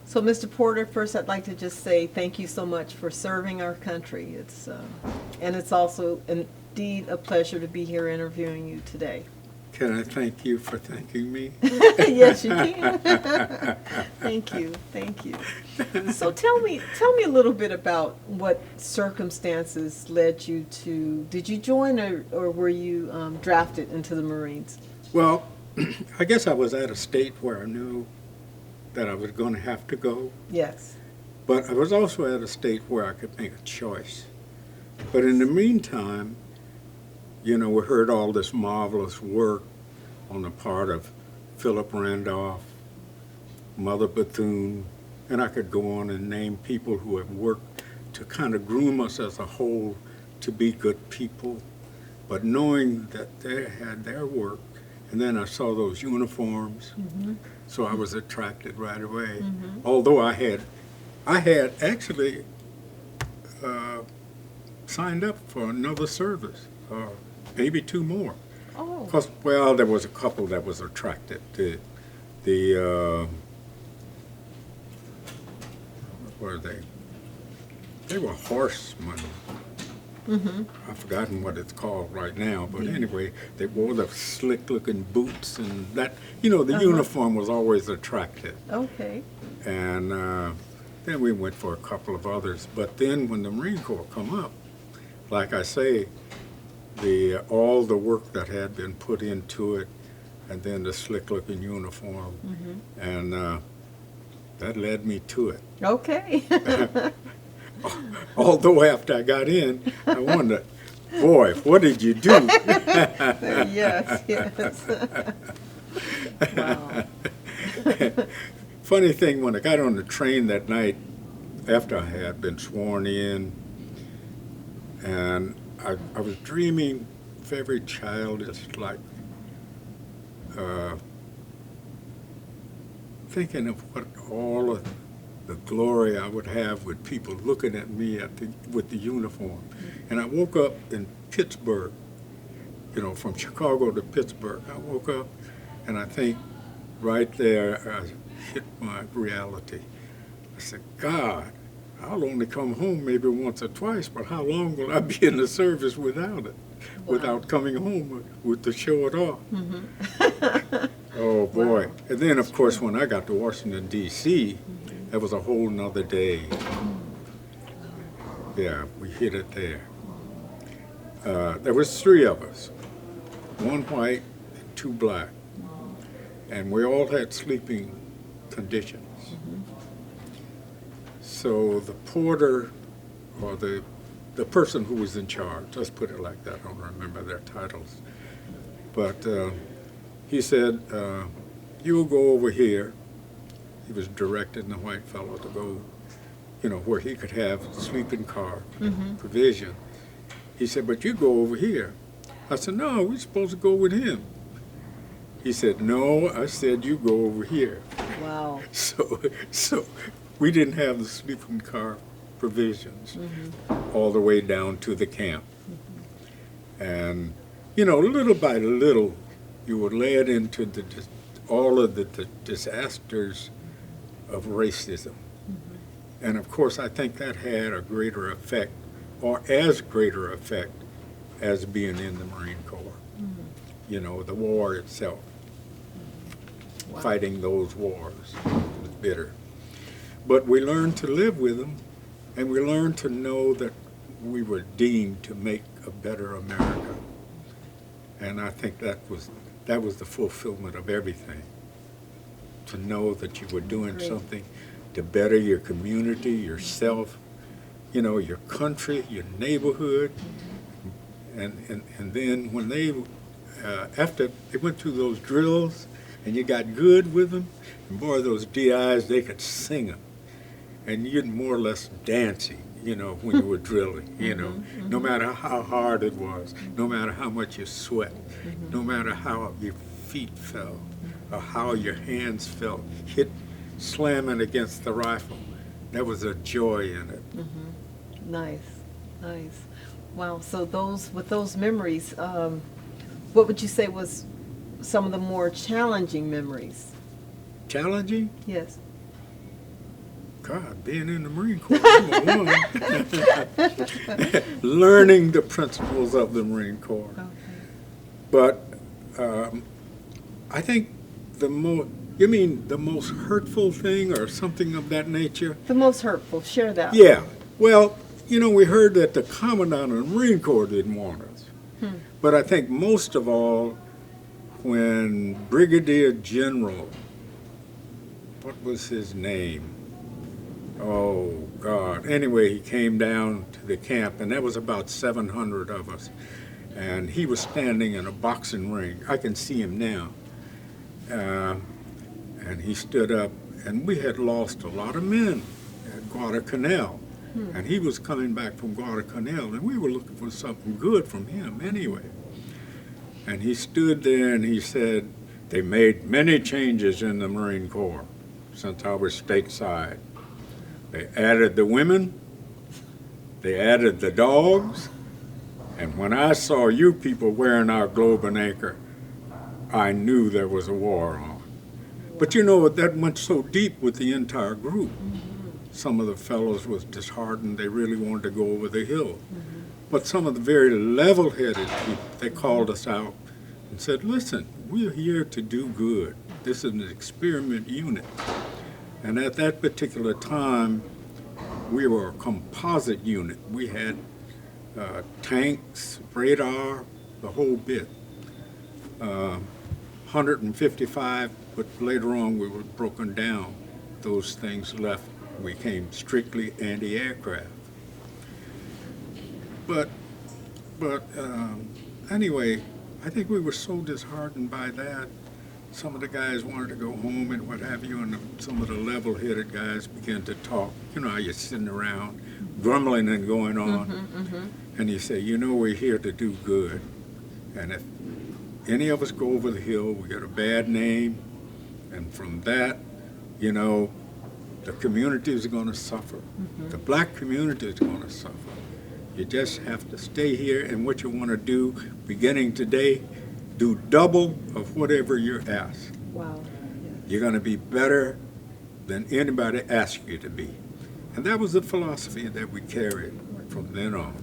So, Mr. Porter, first I'd like to just say thank you so much for serving our country. And it's also indeed a pleasure to be here interviewing you today. Can I thank you for thanking me? Yes, you can. Thank you, thank you. So tell me a little bit about what circumstances led you to. Did you join, or were you drafted into the Marines? Well, I guess I was at a state where I knew that I was going to have to go, Yes. but I was also at a state where I could make a choice. But in the meantime, you know, we heard all this marvelous work on the part of Philip Randolph, Mother Bethune, and I could go on and name people who have worked to kind of groom us as a whole to be good people. But knowing that they had their work, and then I saw those uniforms, so I was attracted right away. Although I had actually signed up for another service, maybe two more. Oh. Because, well, there was a couple that was attracted. What were they? They were horsemen. I've forgotten what it's called right now, but anyway, they wore the slick-looking boots, and that, you know, the uniform was always attractive. Okay. And then we went for a couple of others. But then when the Marine Corps come up, like I say, all the work that had been put into it, and then the slick-looking uniform, and that led me to it. Okay. Although after I got in, I wondered, boy, what did you do? Yes, yes. Wow. Funny thing, when I got on the train that night, after I had been sworn in, and I was dreaming very childish, like thinking of what all of the glory I would have with people looking at me with the uniform. And I woke up in Pittsburgh, you know, from Chicago to Pittsburgh. I woke up, and I think right there I hit my reality. I said, God, I'll only come home maybe once or twice, but how long will I be in the service without it? Wow. Without coming home to show it off. Oh, boy. And then, of course, when I got to Washington, D.C., that was a whole nother day. Yeah, we hit it there. There was three of us, one white and two black, and we all had sleeping conditions. So the porter, or the person who was in charge, let's put it like that, I don't remember their titles, but he said, you'll go over here. He was directing the white fellow to go, you know, where he could have sleeping car provision. He said, but you go over here. I said, no, we're supposed to go with him. He said, no, I said, you go over here. Wow. So we didn't have the sleeping car provisions all the way down to the camp. And, you know, little by little, you were led into all of the disasters of racism. And of course, I think that had a greater effect, or as greater effect, as being in the Marine Corps. You know, the war itself, Wow. fighting those wars was bitter. But we learned to live with them, and we learned to know that we were deemed to make a better America. And I think that was the fulfillment of everything. To know that you were doing Great. something to better your community, yourself, you know, your country, your neighborhood. And then when they, after they went through those drills and you got good with them, and boy, those DIs, they could sing them. And you're more or less dancing, you know, when you were drilling, you know, no matter how hard it was, no matter how much you sweat, no matter how your feet felt, or how your hands felt, slamming against the rifle. There was a joy in it. Nice, nice. Wow, so with those memories, what would you say was some of the more challenging memories? Challenging? Yes. God, being in the Marine Corps, number one. Learning the principles of the Marine Corps. Okay. But I think you mean the most hurtful thing or something of that nature? The most hurtful. Share that. Yeah. Well, we heard that the Commandant of the Marine Corps didn't want us. But I think most of all, when Brigadier General, what was his name? Oh, God. Anyway, he came down to the camp, and there was about 700 of us. And he was standing in a boxing ring. I can see him now. And he stood up, and we had lost a lot of men at Guadalcanal. And he was coming back from Guadalcanal, and we were looking for something good from him anyway. And he stood there and he said, they made many changes in the Marine Corps since I was stateside. They added the women, they added the dogs, and when I saw you people wearing our globe and anchor, I knew there was a war on. But that went so deep with the entire group. Some of the fellows was disheartened. They really wanted to go over the hill. But some of the very level-headed people, they called us out and said, listen, we're here to do good. This is an experiment unit. And at that particular time, we were a composite unit. We had tanks, radar, the whole bit. 155, but later on we were broken down. Those things left. We came strictly anti-aircraft. But anyway, I think we were so disheartened by that. Some of the guys wanted to go home and what have you, and some of the level-headed guys began to talk. You know how you're sitting around grumbling and going on. And you say, we're here to do good. And if any of us go over the hill, we get a bad name. And from that, the community is going to suffer. The black community is going to suffer. You just have to stay here, and what you want to do, beginning today, do double of whatever you're asked. Wow. You're going to be better than anybody asked you to be. And that was the philosophy that we carried from then on.